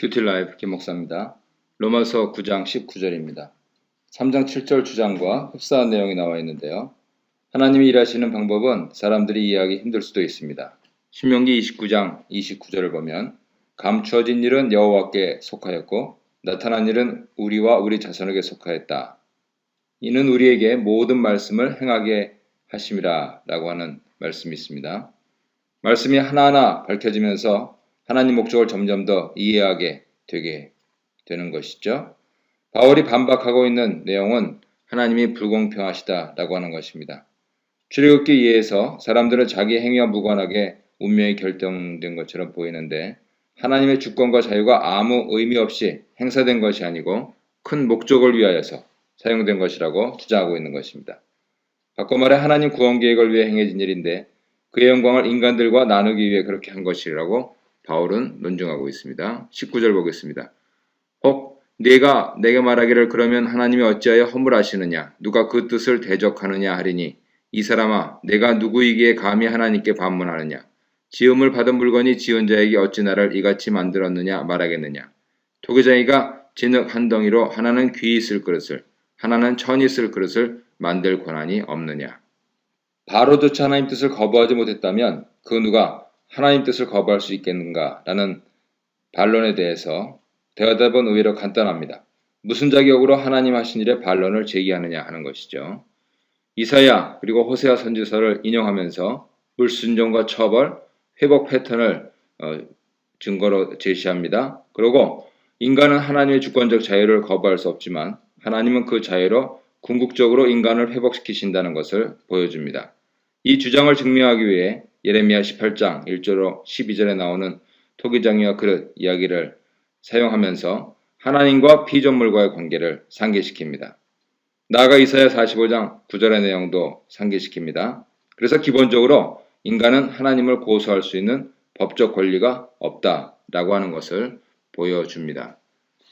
큐티라이브 김목사입니다. 로마서 9장 19절입니다. 3장 7절 주장과 흡사한 내용이 나와 있는데요. 하나님이 일하시는 방법은 사람들이 이해하기 힘들 수도 있습니다. 신명기 29장 29절을 보면 감추어진 일은 여호와께 속하였고 나타난 일은 우리와 우리 자손에게 속하였다. 이는 우리에게 모든 말씀을 행하게 하심이라 라고 하는 말씀이 있습니다. 말씀이 하나하나 밝혀지면서 하나님 목적을 점점 더 이해하게 되게 되는 것이죠. 바울이 반박하고 있는 내용은 하나님이 불공평하시다라고 하는 것입니다. 출애굽기 2에서 사람들은 자기 행위와 무관하게 운명이 결정된 것처럼 보이는데 하나님의 주권과 자유가 아무 의미 없이 행사된 것이 아니고 큰 목적을 위하여서 사용된 것이라고 주장하고 있는 것입니다. 바꿔 말해 하나님 구원 계획을 위해 행해진 일인데 그의 영광을 인간들과 나누기 위해 그렇게 한 것이라고 바울은 논증하고 있습니다. 19절 보겠습니다. 혹 네가 내게 말하기를 그러면 하나님이 어찌하여 허물하시느냐 누가 그 뜻을 대적하느냐 하리니 이 사람아 내가 누구이기에 감히 하나님께 반문하느냐 지음을 받은 물건이 지은 자에게 어찌 나를 이같이 만들었느냐 말하겠느냐 토기장이가 진흙 한 덩이로 하나는 귀히 쓸 그릇을 하나는 천이 쓸 그릇을 만들 권한이 없느냐. 바로조차 하나님 뜻을 거부하지 못했다면 그 누가 하나님 뜻을 거부할 수 있겠는가 라는 반론에 대해서 대답은 의외로 간단합니다. 무슨 자격으로 하나님 하신 일에 반론을 제기하느냐 하는 것이죠. 이사야 그리고 호세아 선지서를 인용하면서 불순종과 처벌, 회복 패턴을 증거로 제시합니다. 그리고 인간은 하나님의 주권적 자유를 거부할 수 없지만 하나님은 그 자유로 궁극적으로 인간을 회복시키신다는 것을 보여줍니다. 이 주장을 증명하기 위해 예레미야 18장 1절로 12절에 나오는 토기장이와 그릇 이야기를 사용하면서 하나님과 피조물과의 관계를 상기시킵니다. 나아가 이사야 45장 9절의 내용도 상기시킵니다. 그래서 기본적으로 인간은 하나님을 고소할 수 있는 법적 권리가 없다라고 하는 것을 보여줍니다.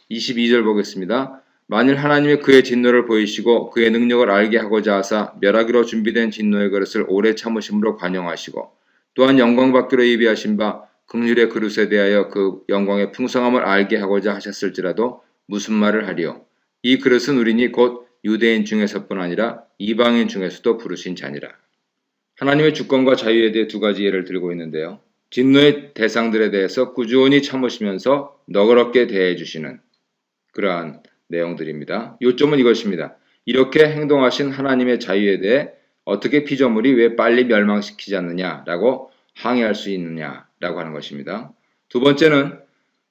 22절 보겠습니다. 만일 하나님이 그의 진노를 보이시고 그의 능력을 알게 하고자 하사 멸하기로 준비된 진노의 그릇을 오래 참으심으로 관용하시고 또한 영광받기로 예비하신 바 긍휼의 그릇에 대하여 그 영광의 풍성함을 알게 하고자 하셨을지라도 무슨 말을 하리요. 이 그릇은 우리니 곧 유대인 중에서뿐 아니라 이방인 중에서도 부르신 자니라. 하나님의 주권과 자유에 대해 두 가지 예를 들고 있는데요. 진노의 대상들에 대해서 꾸준히 참으시면서 너그럽게 대해 주시는 그러한 내용들입니다. 요점은 이것입니다. 이렇게 행동하신 하나님의 자유에 대해 어떻게 피조물이 왜 빨리 멸망시키지 않느냐라고 항의할 수 있느냐라고 하는 것입니다. 두 번째는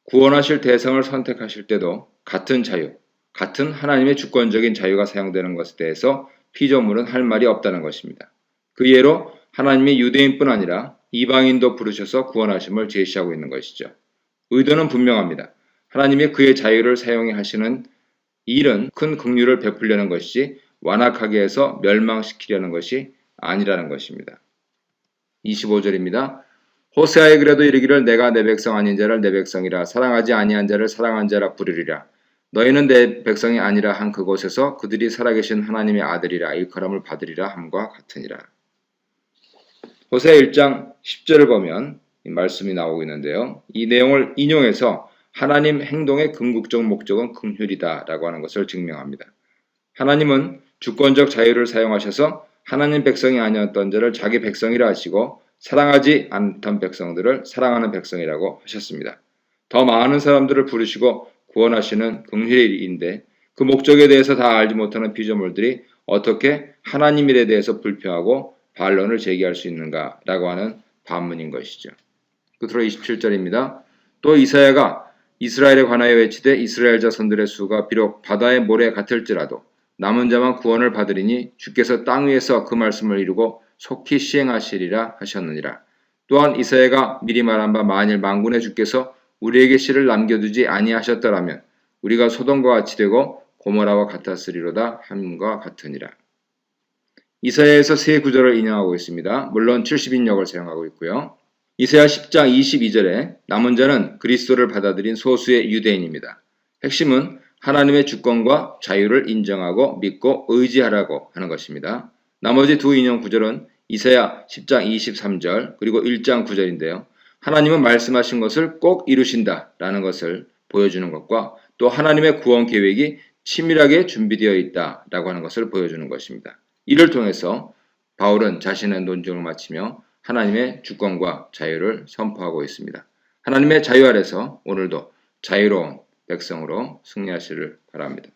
구원하실 대상을 선택하실 때도 같은 자유, 같은 하나님의 주권적인 자유가 사용되는 것에 대해서 피조물은 할 말이 없다는 것입니다. 그 예로 하나님이 유대인뿐 아니라 이방인도 부르셔서 구원하심을 제시하고 있는 것이죠. 의도는 분명합니다. 하나님이 그의 자유를 사용해 하시는 일은 큰 긍휼을 베풀려는 것이지 완악하게 해서 멸망시키려는 것이 아니라는 것입니다. 25절입니다. 호세아에 그래도 이르기를 내가 내 백성 아닌 자를 내 백성이라 사랑하지 아니한 자를 사랑한 자라 부르리라. 너희는 내 백성이 아니라 한 그곳에서 그들이 살아계신 하나님의 아들이라 일컬음을 받으리라 함과 같으니라. 호세아 1장 10절을 보면 이 말씀이 나오고 있는데요. 이 내용을 인용해서 하나님 행동의 궁극적 목적은 긍휼이다 라고 하는 것을 증명합니다. 하나님은 주권적 자유를 사용하셔서 하나님 백성이 아니었던 자를 자기 백성이라 하시고 사랑하지 않던 백성들을 사랑하는 백성이라고 하셨습니다. 더 많은 사람들을 부르시고 구원하시는 긍휼의 일인데 그 목적에 대해서 다 알지 못하는 피조물들이 어떻게 하나님 일에 대해서 불평하고 반론을 제기할 수 있는가라고 하는 반문인 것이죠. 끝으로 27절입니다. 또 이사야가 이스라엘에 관하여 외치되 이스라엘 자손들의 수가 비록 바다의 모래 같을지라도 남은 자만 구원을 받으리니 주께서 땅 위에서 그 말씀을 이루고 속히 시행하시리라 하셨느니라. 또한 이사야가 미리 말한 바 만일 만군의 주께서 우리에게 씨를 남겨두지 아니하셨더라면 우리가 소돔과 같이 되고 고모라와 같았으리로다 함과 같으니라. 이사야에서 세 구절을 인용하고 있습니다. 물론 70인역을 사용하고 있고요. 이사야 10장 22절에 남은 자는 그리스도를 받아들인 소수의 유대인입니다. 핵심은 하나님의 주권과 자유를 인정하고 믿고 의지하라고 하는 것입니다. 나머지 두 인용 구절은 이사야 10장 23절 그리고 1장 9절인데요. 하나님은 말씀하신 것을 꼭 이루신다라는 것을 보여주는 것과 또 하나님의 구원 계획이 치밀하게 준비되어 있다라고 하는 것을 보여주는 것입니다. 이를 통해서 바울은 자신의 논증을 마치며 하나님의 주권과 자유를 선포하고 있습니다. 하나님의 자유 아래서 오늘도 자유로운 백성으로 승리하시를 바랍니다.